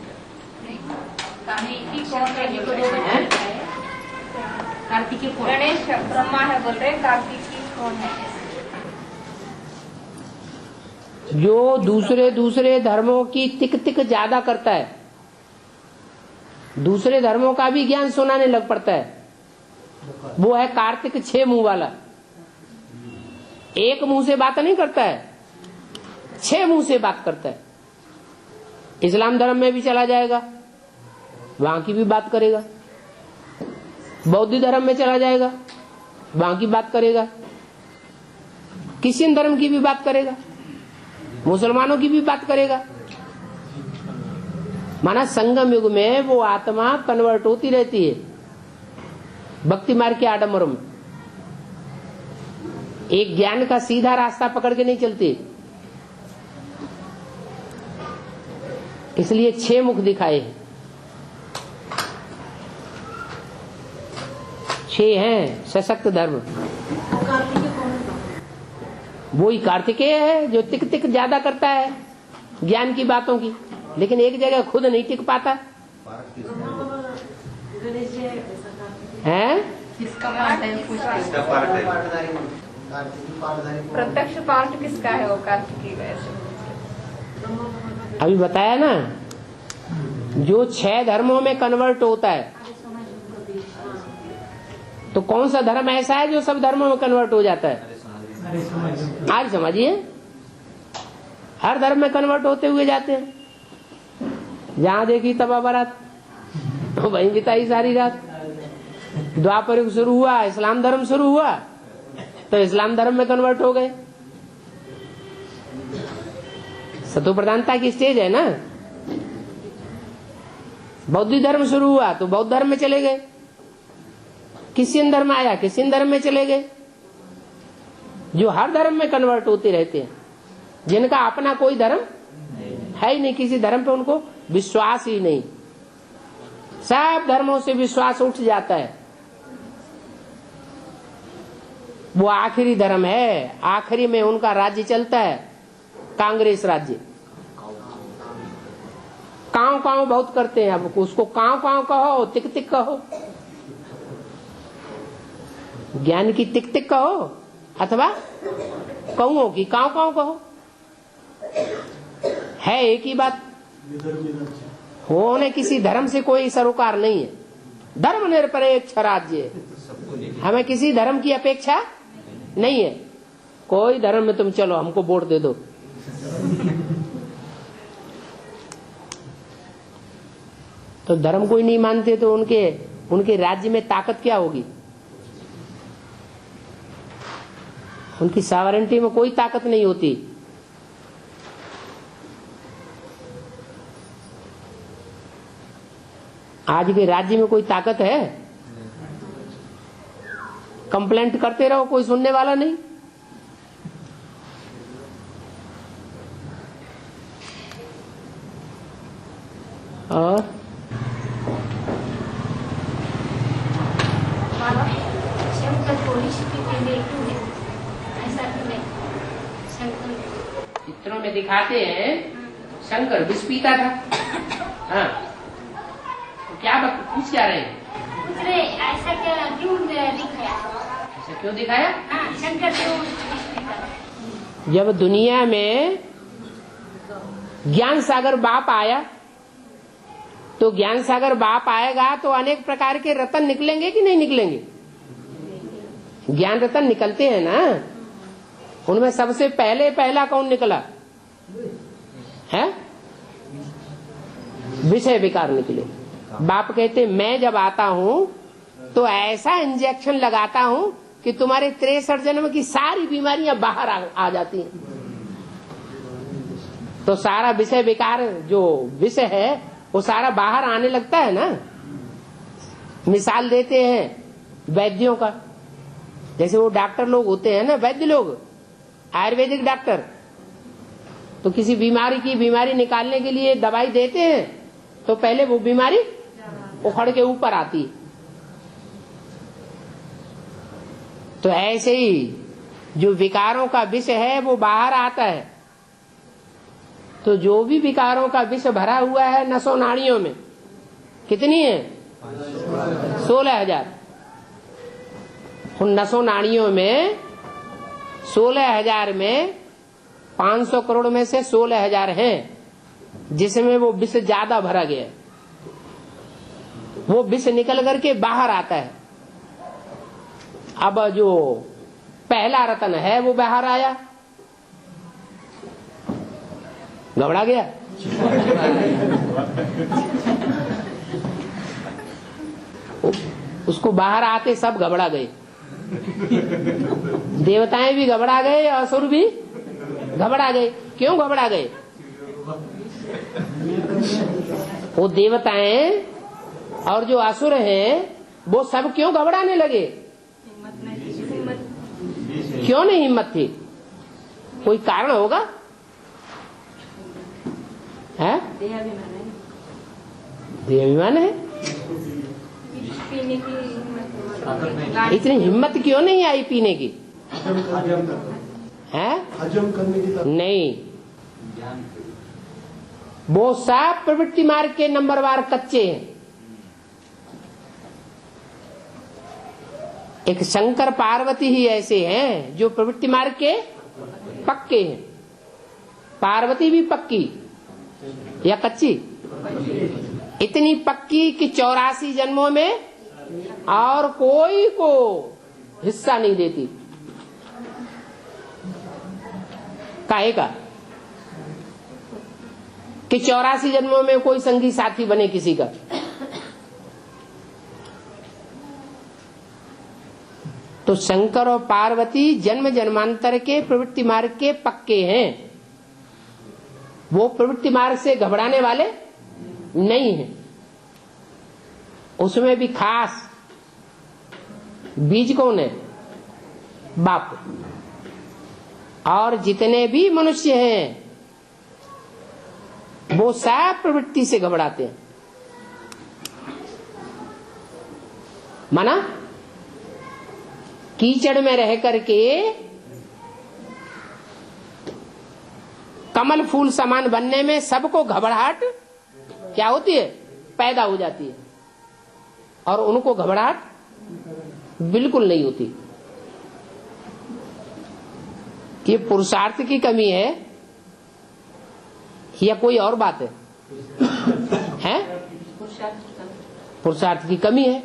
कार्तिकी कौन? गणेश ब्रह्मा है बोल रहे, कार्तिकी कौन है? जो दूसरे धर्मों की तिक तिक ज्यादा करता है, दूसरे धर्मों का भी ज्ञान सुनाने लग पड़ता है, वो है कार्तिक 6 मुंह वाला। एक मुंह से बात नहीं करता है, 6 मुंह से बात करता है। इस्लाम धर्म में भी चला जाएगा, वहां की भी बात करेगा। बौद्ध धर्म में चला जाएगा, वहां की बात करेगा। क्रिश्चियन धर्म की भी बात करेगा, मुसलमानों की भी बात करेगा। माना संगम युग में वो आत्मा कन्वर्ट होती रहती है भक्ति मार्ग के आडम्बरों में। एक ज्ञान का सीधा रास्ता पकड़ के नहीं चलती, इसलिए 6 मुख दिखाए हैं। 6 हैं सशक्त धर्म। वो ही कार्तिकेय है जो टिक टिक ज्यादा करता है ज्ञान की बातों की, लेकिन एक जगह खुद नहीं टिक पाता है। किसका पार्ट है? इसका पार्ट है। प्रत्यक्ष पार्ट किसका है वो कार्तिकी? वैसे अभी बताया ना, जो 6 धर्मों में कन्वर्ट होता है, तो कौन सा धर्म ऐसा है जो सब धर्मों में कन्वर्ट हो जाता है? आर्य समझिए, हर धर्म में कन्वर्ट होते हुए जाते हैं। जहां देखी तबा बारात, तो वहीं बिताई सारी रात। द्वापर युग शुरू हुआ, इस्लाम धर्म शुरू हुआ, तो इस्लाम धर्म में कन्वर्ट हो गए। सतो प्रधानता की स्टेज है ना। बौद्ध धर्म शुरू हुआ तो बौद्ध धर्म में चले गए। क्रिश्चियन धर्म आया, क्रिश्चियन धर्म में चले गए। जो हर धर्म में कन्वर्ट होते रहते हैं, जिनका अपना कोई धर्म है ही नहीं, किसी धर्म पे उनको विश्वास ही नहीं, सब धर्मों से विश्वास उठ जाता है। वो आखिरी धर्म है, आखिरी में उनका राज्य चलता है, कांग्रेस राज्य। कांव कांव बहुत करते हैं, अब उसको कांव कांव कहो, तिक तिक कहो, ज्ञान की तिक तिक कहो, अथवा कौओं की कांव कांव कहो, है एक ही बात। होने किसी धर्म से कोई सरोकार नहीं है, धर्म निरपेक्ष राज्य है, हमें किसी धर्म की अपेक्षा नहीं है। कोई धर्म में तुम चलो, हमको वोट दे दो। तो धर्म कोई नहीं मानते तो उनके राज्य में ताकत क्या होगी? उनकी सॉवरेंटी में कोई ताकत नहीं होती। आज के राज्य में कोई ताकत है? कंप्लेंट करते रहो, कोई सुनने वाला नहीं। और चित्रों में दिखाते हैं शंकर विष पीता था। हाँ, तो क्या पूछ क्या रहे हैं? ऐसा क्यों दिखाया? ऐसा क्यों दिखाया? हाँ, शंकर क्यों विष पीता था? जब दुनिया में ज्ञान सागर बाप आया, तो ज्ञान सागर बाप आएगा तो अनेक प्रकार के रतन निकलेंगे कि नहीं निकलेंगे? ज्ञान रतन निकलते हैं ना। उनमें सबसे पहला कौन निकला है? विषय विकार निकले। बाप कहते मैं जब आता हूं तो ऐसा इंजेक्शन लगाता हूं कि तुम्हारे 63 जन्म की सारी बीमारियां बाहर आ जाती हैं। तो सारा विषय विकार जो विषय है वो सारा बाहर आने लगता है ना। मिसाल देते हैं वैद्यों का, जैसे वो डॉक्टर लोग होते हैं ना, वैद्य लोग, आयुर्वेदिक डॉक्टर, तो किसी बीमारी निकालने के लिए दवाई देते हैं तो पहले वो बीमारी उखड़ के ऊपर आती है। तो ऐसे ही जो विकारों का विष है वो बाहर आता है। तो जो भी विकारों का विष भरा हुआ है नसों नाड़ियों में, कितनी है? 16,000। उन नसों नाड़ियों में 16,000 में 500 करोड़ में से 16,000 हैं जिसमें वो विष ज्यादा भरा गया है। वो विष निकल करके बाहर आता है। अब जो पहला रतन है वो बाहर आया, घबरा गया। उसको बाहर आते सब घबरा गए, देवताएं भी घबरा गए, असुर भी घबरा गए। क्यों घबरा गए? वो देवताएं और जो असुर हैं वो सब क्यों घबराने लगे? क्यों नहीं हिम्मत थी? कोई कारण होगा? है देहाभिमान है। इतनी हिम्मत क्यों नहीं आई पीने की? है हजम करने की नहीं। वो सब प्रवृत्ति मार्ग के नंबरवार कच्चे हैं। एक शंकर पार्वती ही ऐसे हैं जो प्रवृत्ति मार्ग के पक्के हैं। पार्वती भी पक्की या कच्ची? इतनी पक्की कि 84 जन्मों में और कोई को हिस्सा नहीं देती। काहे का? कि 84 जन्मों में कोई संगी साथी बने किसी का। तो शंकर और पार्वती जन्म जन्मांतर के प्रवृत्ति मार्ग के पक्के हैं। वो प्रवृत्ति मार्ग से घबराने वाले नहीं हैं। उसमें भी खास बीज कौन है? बाप। और जितने भी मनुष्य हैं वो सब प्रवृत्ति से घबराते हैं। माना कीचड़ में रह करके कमल फूल समान बनने में सबको घबराहट क्या होती है? पैदा हो जाती है। और उनको घबराहट बिल्कुल नहीं होती। ये पुरुषार्थ की कमी है या कोई और बात है? हैं? पुरुषार्थ की कमी है।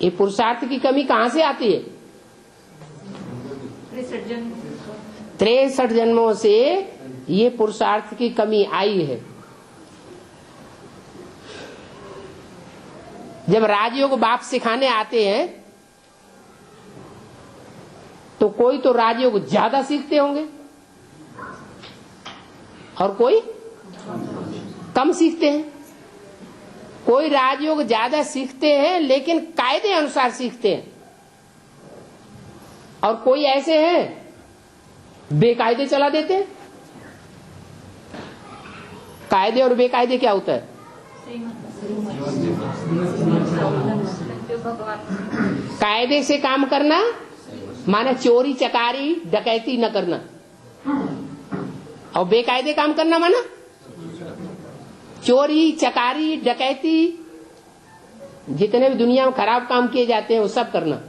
ये पुरुषार्थ की कमी कहां से आती है? 63 जन्मों से ये पुरुषार्थ की कमी आई है। जब राजयोग बाप सिखाने आते हैं तो कोई तो राजयोग ज्यादा सीखते होंगे और कोई कम सीखते हैं। कोई राजयोग ज्यादा सीखते हैं लेकिन कायदे अनुसार सीखते हैं, और कोई ऐसे हैं बेकायदे चला देते हैं। कायदे और बेकायदे क्या होता है? कायदे से काम करना माने चोरी चकारी डकैती न करना, और बेकायदे काम करना माना चोरी चकारी डकैती, जितने भी दुनिया में खराब काम किए जाते हैं वो सब करना,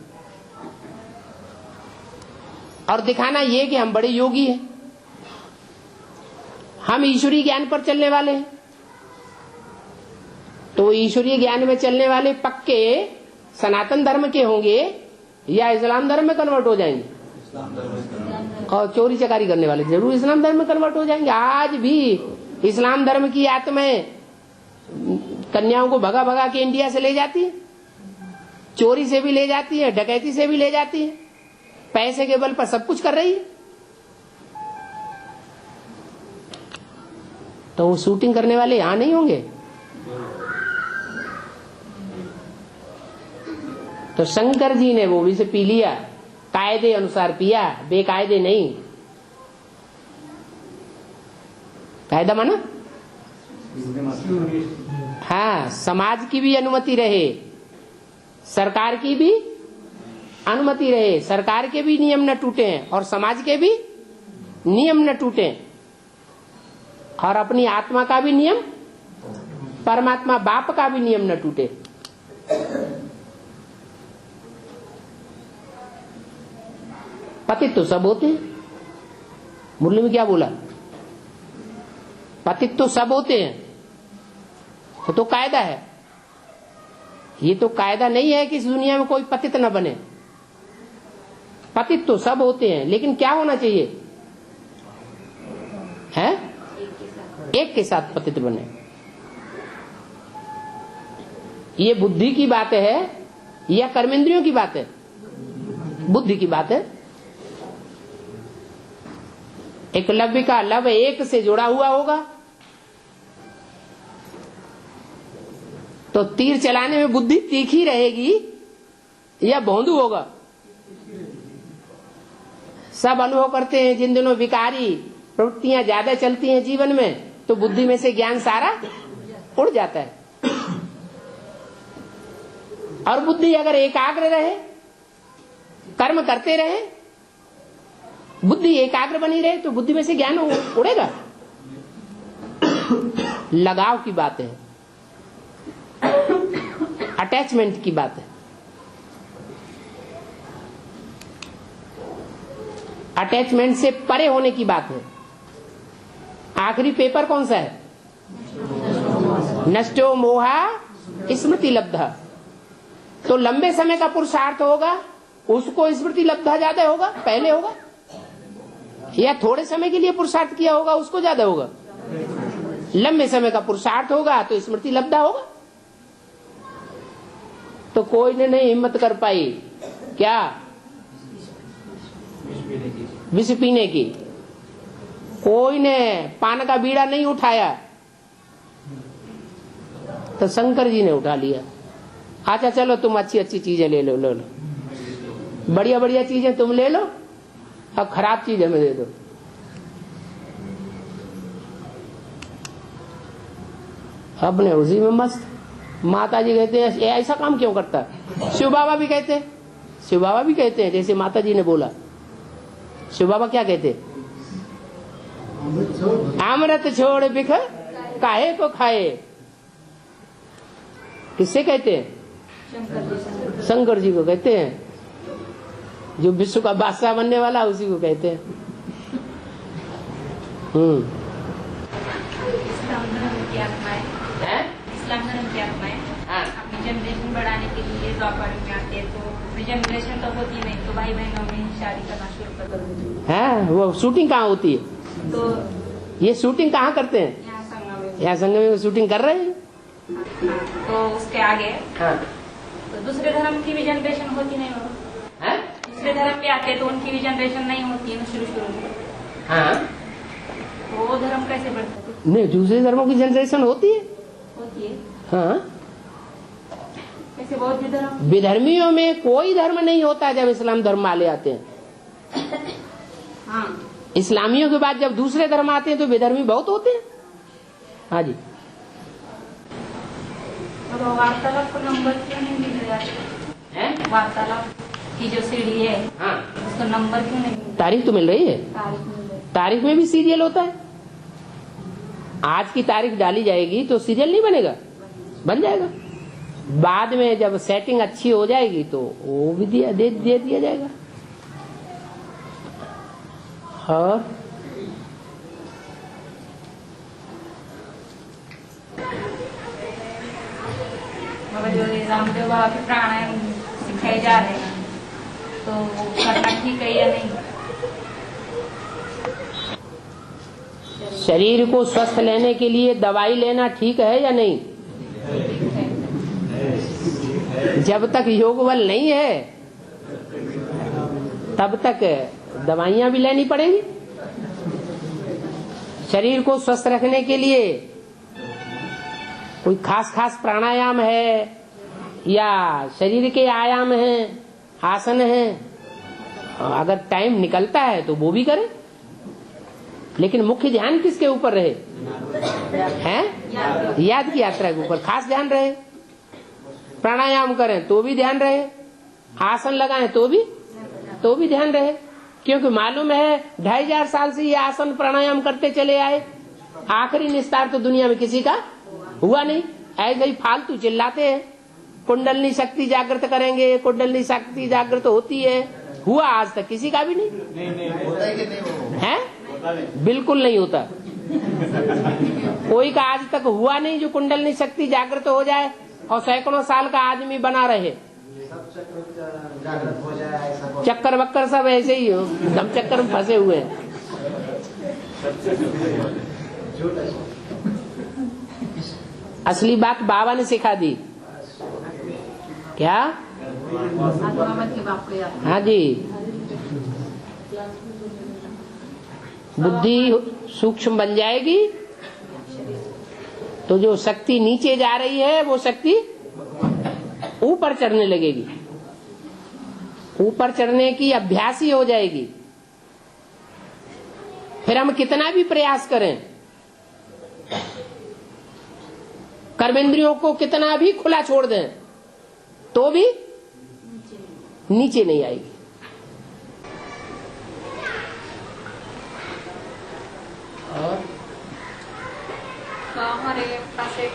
और दिखाना ये कि हम बड़े योगी हैं, हम ईश्वरीय ज्ञान पर चलने वाले हैं। तो ईश्वरीय ज्ञान में चलने वाले पक्के सनातन धर्म के होंगे या इस्लाम धर्म में कन्वर्ट हो जाएंगे? और चोरी चकारी करने वाले जरूर इस्लाम धर्म में कन्वर्ट हो जाएंगे। आज भी इस्लाम धर्म की आत्माएं कन्याओं को भगा भगा के इंडिया से ले जाती है, चोरी से भी ले जाती है, डकैती से भी ले जाती है, पैसे के बल पर सब कुछ कर रही है। तो वो शूटिंग करने वाले यहां नहीं होंगे। तो शंकर जी ने वो भी से पी लिया, कायदे अनुसार पिया, बेकायदे नहीं। कायदा माना हाँ, समाज की भी अनुमति रहे, सरकार की भी अनुमति रहे, सरकार के भी नियम न टूटे और समाज के भी नियम न टूटे, और अपनी आत्मा का भी नियम, परमात्मा बाप का भी नियम न टूटे। पतित तो सब होते हैं, मुरली में क्या बोला, पतित तो सब होते हैं। तो कायदा है, ये तो कायदा नहीं है कि इस दुनिया में कोई पतित न बने। पतित तो सब होते हैं, लेकिन क्या होना चाहिए है, एक के साथ पतित बने। ये बुद्धि की बात है या कर्मेंद्रियों की बात है? बुद्धि की बात है। एकलव्य का लव एक से जुड़ा हुआ होगा तो तीर चलाने में बुद्धि तीखी रहेगी या भोंदू होगा? सब अनुभव करते हैं जिन दिनों विकारी प्रवृत्तियां ज्यादा चलती हैं जीवन में, तो बुद्धि में से ज्ञान सारा उड़ जाता है। और बुद्धि अगर एकाग्र रहे, कर्म करते रहे, बुद्धि एकाग्र बनी रहे, तो बुद्धि में से ज्ञान उड़ेगा। लगाव की बात है, अटैचमेंट की बात है। अटैचमेंट से परे होने की बात है। आखिरी पेपर कौन सा है? नष्टो मोहा स्मृति लब्धा। तो लंबे समय का पुरुषार्थ होगा, उसको स्मृति लब्धा ज्यादा होगा, पहले होगा, या थोड़े समय के लिए पुरुषार्थ किया होगा उसको ज्यादा होगा? लंबे समय का पुरुषार्थ होगा तो स्मृति लब्धा होगा। तो कोई ने नहीं हिम्मत कर पाई क्या विष पीने की, कोई ने पान का बीड़ा नहीं उठाया, तो शंकर जी ने उठा लिया। अच्छा चलो तुम अच्छी अच्छी चीजें ले लो, ले लो, बढ़िया बढ़िया चीजें तुम ले लो, अब खराब चीज हमें दे दो। अपने उसी में मस्त। माता जी कहते हैं ऐसा काम क्यों करता है? शिव बाबा भी कहते हैं, शिव बाबा भी कहते हैं, जैसे माता जी ने बोला। शिव बाबा क्या कहते? अमृत छोड़ बिख काहे को खाए। किससे कहते हैं? शंकर जी को कहते हैं, जो विश्व का बादशाह बनने वाला उसी को कहते हैं। इस्लाम धर्म की आत्माएं अपनी जनरेशन बढ़ाने के लिए द्वापर में आते हैं, तो जनरेशन तो होती नहीं, तो भाई बहनों में शादी करना शुरू कर देते हैं। वो शूटिंग कहाँ होती है? तो ये शूटिंग कहाँ करते हैं? यहाँ संगम में शूटिंग कर रहे हैं। तो उसके आगे तो दूसरे धर्म की भी जनरेशन होती नहीं होगा, दूसरे धर्म पे आते तो उनकी भी जनरेशन नहीं होती है शुरू में। तो वो धर्म कैसे बढ़ता है? नहीं, दूसरे धर्मों की जनरेशन होती है। हाँ, ऐसे बौद्ध धर्म, विधर्मियों में कोई धर्म नहीं होता जब इस्लाम धर्म वाले आते हैं। हाँ, इस्लामियों के बाद जब दूसरे धर्म आते हैं तो विधर्मी बहुत होते हैं। हाँ जी। तो वार्तालाप को नंबर क्यों नहीं मिल रहा है? वार्तालाप की जो सीढ़ी है, हाँ, उसको नंबर क्यों नहीं? तारीख तो मिल रही है, तारीख में भी सीरियल होता है। आज की तारीख डाली जाएगी तो सीरियल नहीं बनेगा, बन जाएगा। बाद में जब सेटिंग अच्छी हो जाएगी तो वो भी दे दिया जाएगा। और मगर जो रामदेव बाबा के प्राणायाम सिखाए जा रहे हैं, तो वो करना ठीक है या नहीं? शरीर को स्वस्थ लेने के लिए दवाई लेना ठीक है या नहीं? जब तक योग बल नहीं है तब तक दवाइयां भी लेनी पड़ेगी। शरीर को स्वस्थ रखने के लिए कोई खास प्राणायाम है या शरीर के आयाम हैं, आसन हैं, अगर टाइम निकलता है तो वो भी करें, लेकिन मुख्य ध्यान किसके ऊपर रहे? हैं? याद की यात्रा के ऊपर खास ध्यान रहे। प्राणायाम करें तो भी ध्यान रहे, आसन लगाएं तो भी ध्यान रहे, क्योंकि मालूम है 2500 साल से ये आसन प्राणायाम करते चले आए, आखिरी निस्तार तो दुनिया में किसी का हुआ नहीं। ऐसे ही फालतू चिल्लाते हैं कुंडलनी शक्ति जागृत करेंगे, कुंडलनी शक्ति जागृत होती है, हुआ आज तक किसी का भी नहीं। होता है कि नहीं है? बिल्कुल नहीं होता। कोई का आज तक हुआ नहीं जो कुंडलनी शक्ति जागृत हो जाए और सैकड़ों साल का आदमी बना रहे। चक्कर वक्कर सब ऐसे ही हो, दम चक्कर में फंसे हुए हैं। असली बात बाबा ने सिखा दी। क्या? हाँ जी, बुद्धि सूक्ष्म बन जाएगी तो जो शक्ति नीचे जा रही है वो शक्ति ऊपर चढ़ने लगेगी, ऊपर चढ़ने की अभ्यासी हो जाएगी। फिर हम कितना भी प्रयास करें, कर्मेंद्रियों को कितना भी खुला छोड़ दें तो भी नीचे नहीं आएगी। और तो हमारे पास एक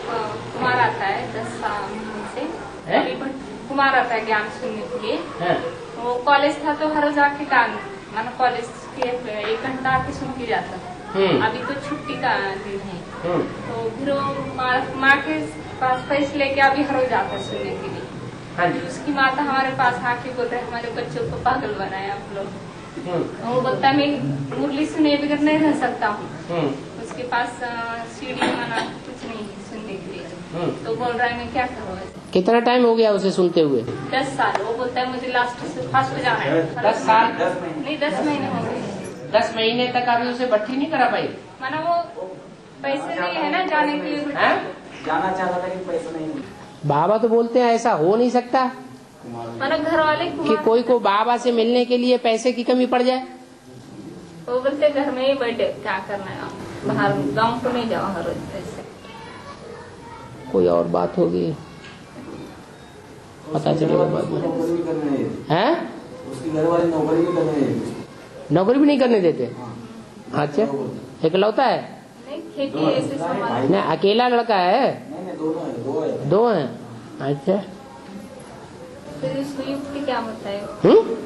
कुमार आता है 10 साल से, कुमार आता है ज्ञान सुनने के लिए। वो कॉलेज था तो हर रोज आके गान माना कॉलेज के 1 घंटा आके सुन के जाता था। अभी तो छुट्टी का दिन है तो फिर वो माँ के पास पैसे लेके अभी हर रोज आता है सुनने के लिए। उसकी माता हमारे पास आके बोल रहे हमारे बच्चों को पागल बनाया आप लोग। वो बोलता मैं मुरली सुने बगैर नहीं रह सकता हूँ। उसके पास सीढ़ी माना कुछ नहीं सुनने के लिए, तो बोल रहा है मैं क्या करूँ। कितना टाइम हो गया उसे सुनते हुए? 10 साल। वो बोलता है मुझे लास्ट से फर्स्ट जाना है। 10 साल? नहीं 10 महीने हो गए। 10 महीने तक अभी उसे भट्टी नहीं करा पाई? माना वो पैसे नहीं है ना जाने के लिए, जाना चाहता था कि पैसा नहीं। बाबा तो बोलते हैं ऐसा हो नहीं सकता माना घर वाले कि कोई को बाबा से मिलने के लिए पैसे की कमी पड़ जाए। वो बोलते घर में ही बैठे क्या करना है, बाहर गाँव को नहीं जाओ हर रोज पैसे। कोई और बात होगी पता चलेगा बाद में। हैं? उसकी घर वाले नौकरी भी करने नौकरी भी नहीं करने देते? अच्छा, इकलौता है? खेती ऐसे सामान। नहीं, अकेला लड़का है? दो हैं। अच्छा, फिर उसको युक्ति क्या होता है?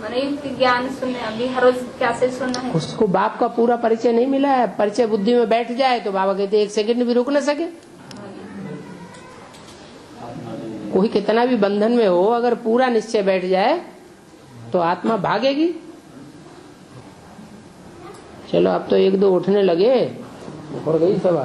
मैंने युक्ति ज्ञान सुनने अभी हर रोज कैसे सुनना है? उसको बाप का पूरा परिचय नहीं मिला है। परिचय बुद्धि में बैठ जाए तो बाबा कहते 1 सेकंड भी रुक न सके। कोई कितना भी बंधन में हो, अगर पूरा निश्चय बैठ जाए तो आत्मा भागेगी। चलो अब तो 1-2 उठने लगे, और गई सभा।